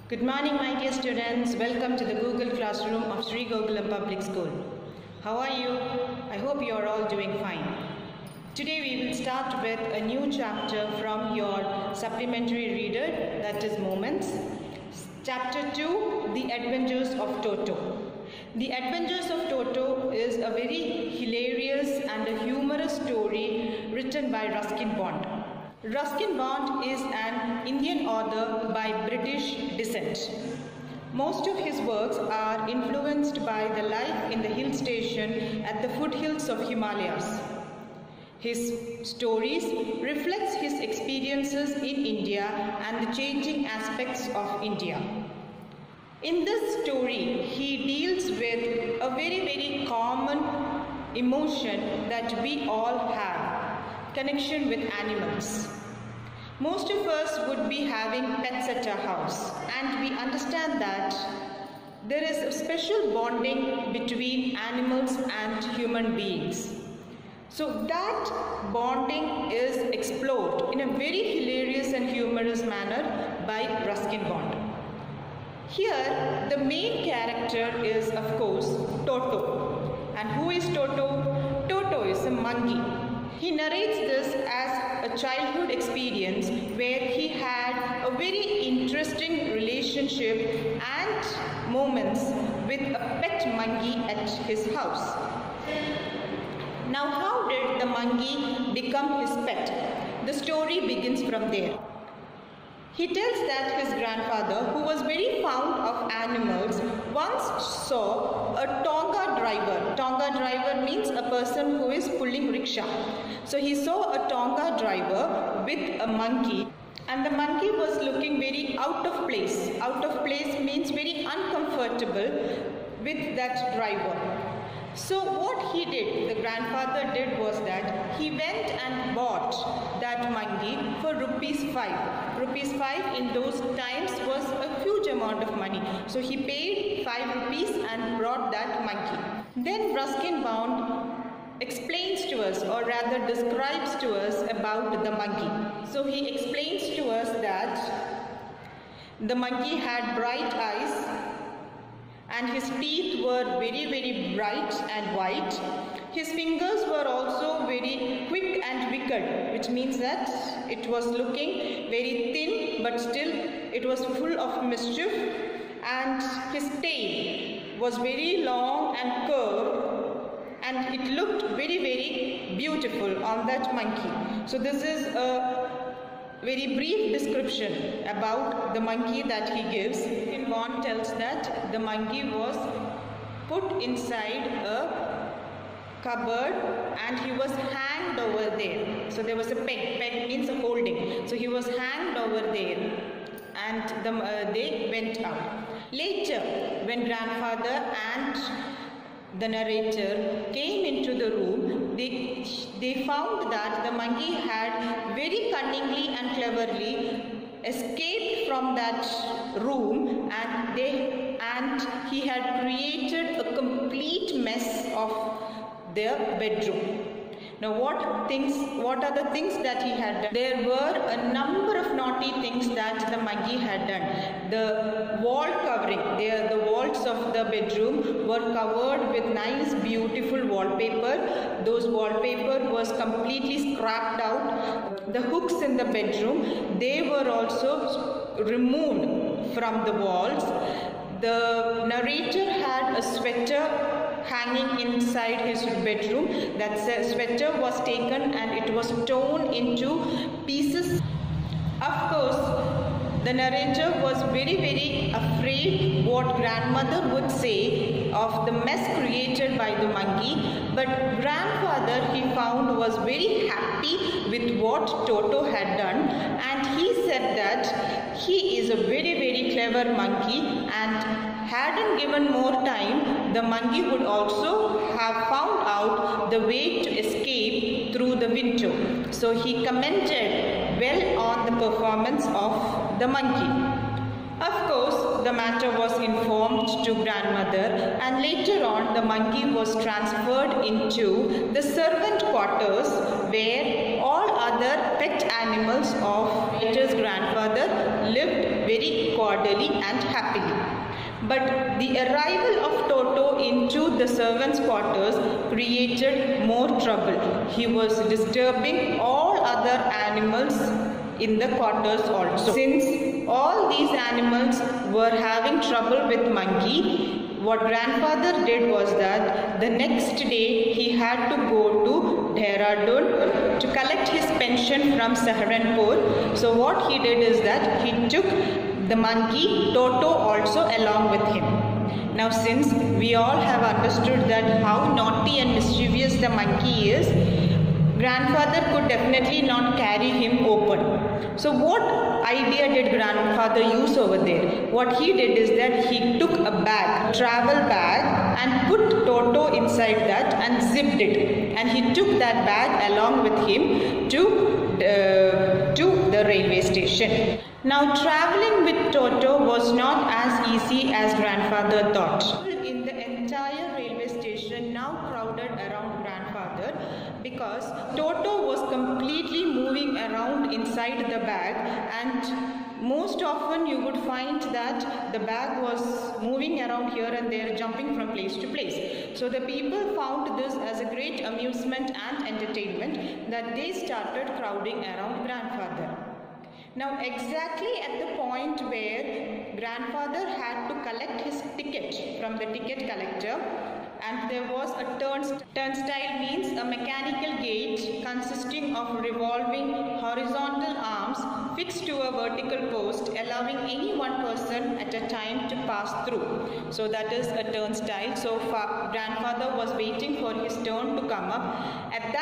Good morning, my dear students. Welcome to the Google Classroom of Sri Gokulam Public School. How are you? I hope you are all doing fine. Today we will start with a new chapter from your supplementary reader, that is Moments. Chapter 2, The Adventures of Toto. The Adventures of Toto is a very hilarious and a humorous story written by Ruskin Bond. Ruskin Bond is an Indian author by British descent. Most of his works are influenced by the life in the hill station at the foothills of Himalayas. His stories reflects his experiences in India and the changing aspects of India. In this story, he deals with a very common emotion that we all have, connection with animals. Most of us would be having pets at our house, and we understand that there is a special bonding between animals and human beings. So that bonding is explored in a very hilarious and humorous manner by Ruskin Bond. Here, the main character is, of course, Toto. And who is Toto? Toto is a monkey. He narrates this as a childhood experience where he had a very interesting relationship and moments with a pet monkey at his house. Now, how did the monkey become his pet? The story begins from there. He tells that his grandfather, who was very fond of animals, once saw a Tonga driver. Tonga driver means a person who is pulling rickshaw. So he saw a Tonga driver with a monkey, and the monkey was looking very out of place. Out of place means very uncomfortable with that driver. So what he did, the grandfather did, was that he went and bought that monkey for rupees 5. Rupees 5 in those times was a huge amount of money. So he paid 5 rupees and brought that monkey. Then Ruskin Bond explains to us, or rather describes to us, about the monkey. So he explains to us that the monkey had bright eyes, and his teeth were very bright and white. His fingers were also very quick and wicked, which means that it was looking very thin, but still it was full of mischief. And his tail was very long and curved, and it looked very beautiful on that monkey. So this is a very brief description about the monkey that he gives. Ruskin Bond tells that the monkey was put inside a cupboard and he was hanged over there. So there was a peg. Peg means a holding. So he was hanged over there, and they went out. Later, when grandfather and the narrator came into the room, they found that the monkey had very cunningly and cleverly escaped from that room, and he had created a complete mess of their bedroom. Now what are the things that he had done? There were a number of naughty things that the monkey had done. The wall covering, the walls of the bedroom were covered with nice beautiful wallpaper. Those wallpaper was completely scrapped out. The hooks in the bedroom, they were also removed from the walls. The narrator had a sweater hanging inside his bedroom. That sweater was taken and it was torn into pieces. Of course, the narrator was very afraid what grandmother would say of the mess created by the monkey, but grandfather, he found, was very happy with what Toto had done, and he said that he is a very clever monkey, and hadn't given more time, the monkey would also have found out the way to escape through the window. So he commented well on the performance of the monkey. Of course, the matter was informed to grandmother, and later on the monkey was transferred into the servant quarters, where all other pet animals of Peter's grandfather lived very cordially and happily. But the arrival of Toto into the servants' quarters created more trouble. He was disturbing all other animals in the quarters also. Since all these animals were having trouble with Monkey, what grandfather did was that the next day he had to go to Dehradun to collect his pension from Saharanpur. So what he did is that he took the monkey Toto also along with him. Now since we all have understood that how naughty and mischievous the monkey is, grandfather could definitely not carry him open. So what idea did grandfather use over there? What he did is that he took a bag, travel bag, and put Toto inside that and zipped it. And he took that bag along with him to the railway station. Now traveling with Toto was not as easy as grandfather thought. In the entire railway station now crowded around grandfather because Toto was completely moving around inside the bag, and most often you would find that the bag was moving around here and there, jumping from place to place. So the people found this as a great amusement and entertainment that they started crowding around grandfather. Now exactly at the point where grandfather had to collect his ticket from the ticket collector, and there was a turnstile, means a mechanical gate consisting of revolving horizontal arms fixed to a vertical post, allowing any one person at a time to pass through. So that is a turnstile. So grandfather was waiting for his turn to come up. At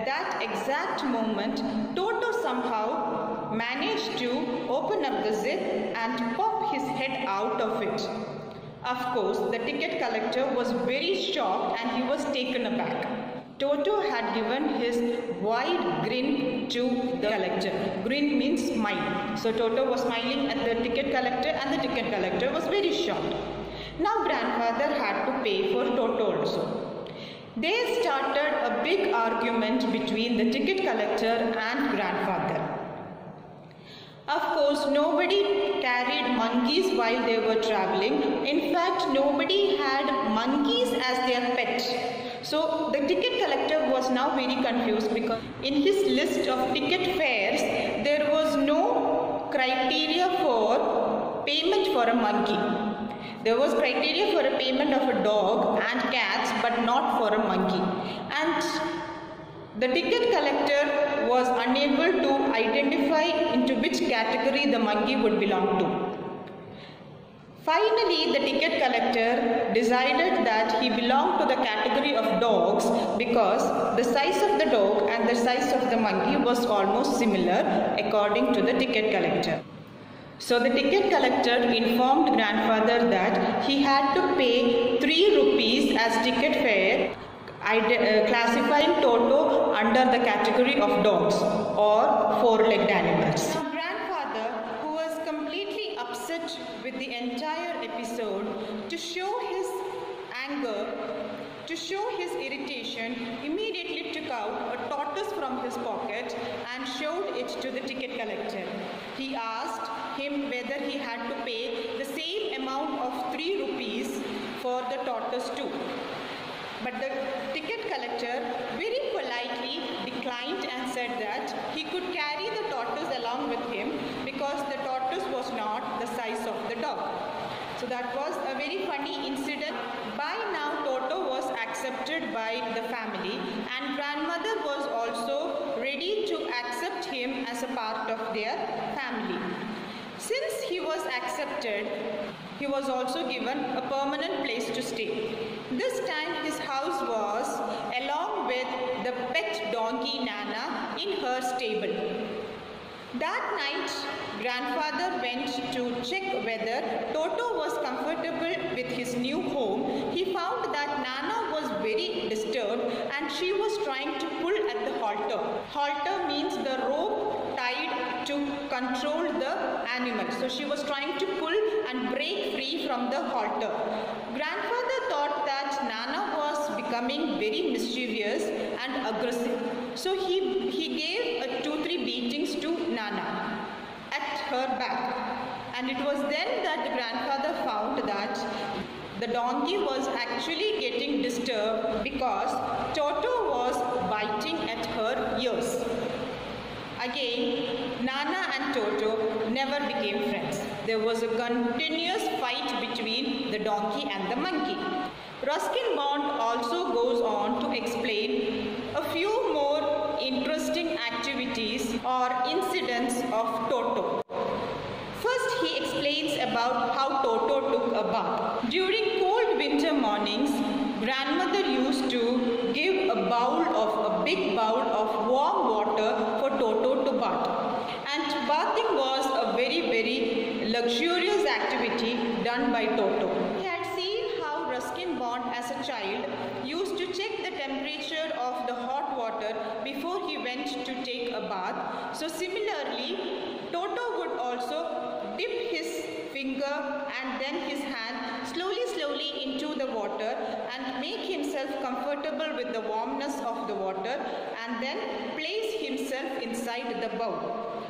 that exact moment, Toto somehow managed to open up the zip and pop his head out of it. Of course, the ticket collector was very shocked and he was taken aback. Toto had given his wide grin to the collector. Grin means smile. So Toto was smiling at the ticket collector and the ticket collector was very shocked. Now grandfather had to pay for Toto also. There started a big argument between the ticket collector and grandfather. Of course, nobody carried monkeys while they were traveling. In fact, nobody had monkeys as their pet. So the ticket collector was now very confused because in his list of ticket fares, there was no criteria for payment for a monkey. There was criteria for a payment of a dog and cats, but not for a monkey. And the ticket collector was unable to identify into which category the monkey would belong to. Finally, the ticket collector decided that he belonged to the category of dogs because the size of the dog and the size of the monkey was almost similar according to the ticket collector. So the ticket collector informed grandfather that he had to pay 3 rupees as ticket fare, classifying Toto under the category of dogs or four-legged animals. Grandfather, who was completely upset with the entire episode, to show his anger, to show his irritation, immediately took out a tortoise from his pocket and showed it to the ticket collector. He asked him whether he had to pay the same amount of 3 rupees for the tortoise too. But the ticket collector very politely declined and said that he could carry the tortoise along with him because the tortoise was not the size of the dog. So that was a very funny incident. By now Toto was accepted by the family and grandmother was also ready to accept him as a part of their family. Since he was accepted, he was also given a permanent place to stay. This time his house was along with the pet donkey Nana in her stable. That night, grandfather went to check whether Toto was comfortable with his new home. He found that Nana was very disturbed and she was trying to pull at the halter. Halter means the rope tied to control the animal. So she was trying to pull and break free from the halter. Grandfather thought that Nana was becoming very mischievous and aggressive. So he gave 2-3 beatings to Nana at her back. And it was then that the grandfather found that the donkey was actually getting disturbed because Toto was biting at her ears. Again, Nana and Toto never became friends. There was a continuous fight between the donkey and the monkey. Ruskin Bond also goes on to explain a few more interesting activities or incidents of Toto. First, he explains about how Toto took a bath. During cold winter mornings, grandmother used to give a big bowl of warm water for Toto to bath. And bathing was a very luxurious activity done by Toto. He had seen how Ruskin Bond as a child used to check the temperature of the hot water before he went to take a bath. So similarly, Toto would also dip his finger and then his hand slowly into the water and make himself comfortable with the warmness of the water and then place himself inside the bowl.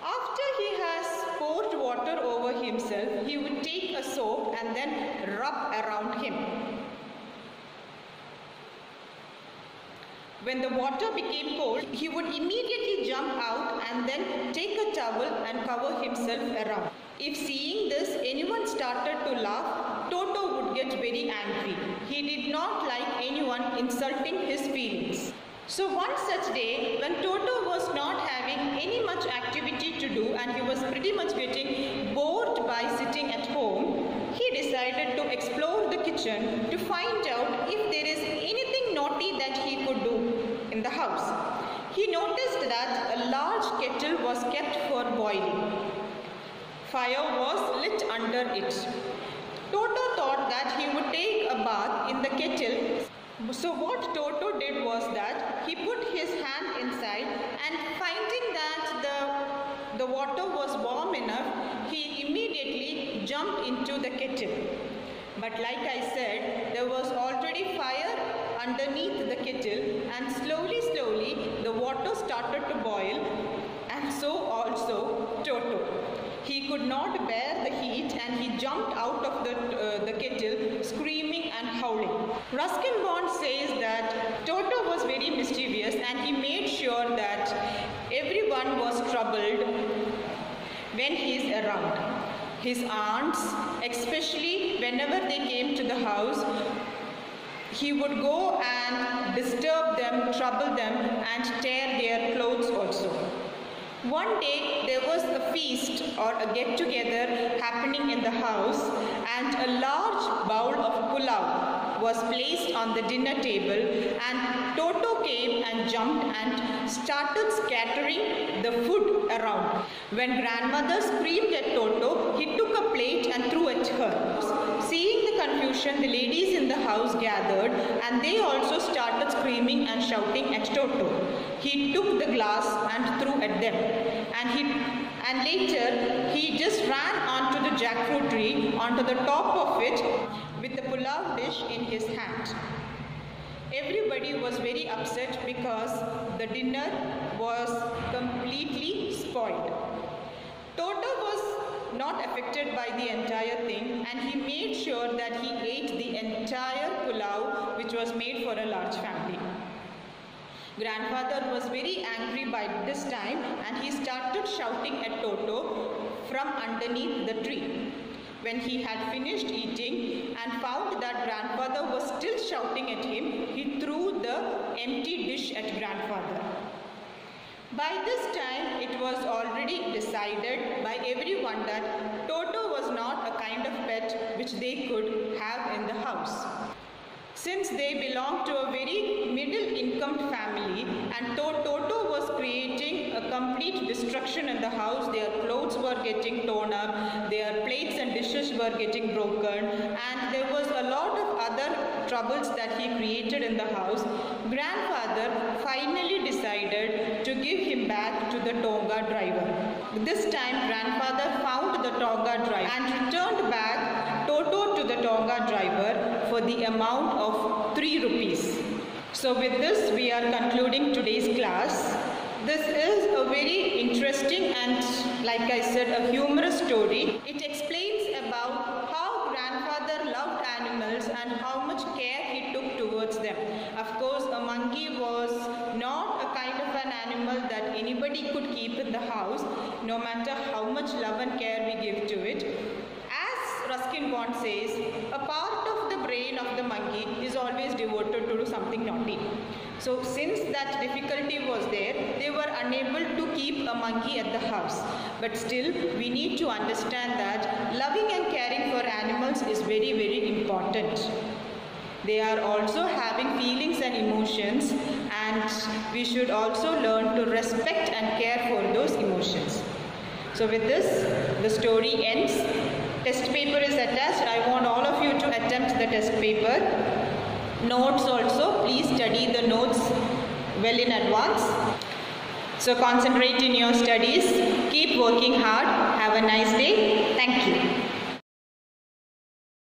After he has poured water over himself, he would take a soap and then rub around him. When the water became cold, he would immediately jump out and then take a towel and cover himself around. If seeing this, anyone started to laugh, Toto would get very angry. He did not like anyone insulting his feelings. So one such day, when Toto was not having any much activity to do and he was pretty much getting bored by sitting at home, he decided to explore the kitchen to find out if there is anything naughty that he could do in the house. He noticed that a large kettle was kept for boiling. Fire was lit under it. Toto thought that he would take a bath in the kettle. So what Toto did was that he put his hand inside and finding that the water was warm enough, he immediately jumped into the kettle. But like I said, there was already fire underneath the kettle and slowly the water started to boil, and so also Toto. He could not bear the heat and he jumped out of the kettle screaming and howling. Ruskin Bond says that Toto was very mischievous and he made sure that everyone was troubled when he is around. His aunts, especially whenever they came to the house, he would go and disturb them, trouble them and tear their clothes also. One day there was a feast or a get-together happening in the house and a large bowl of pulao was placed on the dinner table and Toto came and jumped and started scattering the food around. When grandmother screamed at Toto, he took a plate and threw at her. Seeing the confusion, the ladies in the house gathered and they also started screaming and shouting at Toto. He took the glass and threw at them. And later he just ran onto the jackfruit tree, onto the top of it with the pulao dish in his hand. Everybody was very upset because the dinner was completely spoiled. Toto was not affected by the entire thing and he made sure that he ate the entire pulao which was made for a large family. Grandfather was very angry by this time and he started shouting at Toto from underneath the tree. When he had finished eating and found that grandfather was still shouting at him, he threw the empty dish at grandfather. By this time, it was already decided by everyone that Toto was not a kind of pet which they could have in the house. Since they belonged to a very middle-income family and Toto was creating a complete destruction in the house, their clothes were getting torn up, their plates and dishes were getting broken, and there was a lot of other troubles that he created in the house, grandfather finally decided to give him back to the Tonga driver. This time grandfather found the Tonga driver and returned back Toto to the Tonga driver for the amount of 3 rupees. So with this we are concluding today's class. This is a very interesting and, like I said, a humorous story. It explains about how grandfather loved animals and how much care he took towards them. Of course, a monkey was not a kind of an animal that anybody could keep in the house, no matter how much love and care we give to it. As Ruskin Bond says, a part of the brain of the monkey is always devoted to do something naughty. So since that difficulty was there, they were unable to keep a monkey at the house. But still, we need to understand that loving and caring for animals is very, very important. They are also having feelings and emotions, and we should also learn to respect and care for those emotions. So with this, the story ends. Test paper is attached. I want all of you to attempt the test paper. Notes also, please study the notes well in advance. So concentrate in your studies. Keep working hard. Have a nice day. Thank you.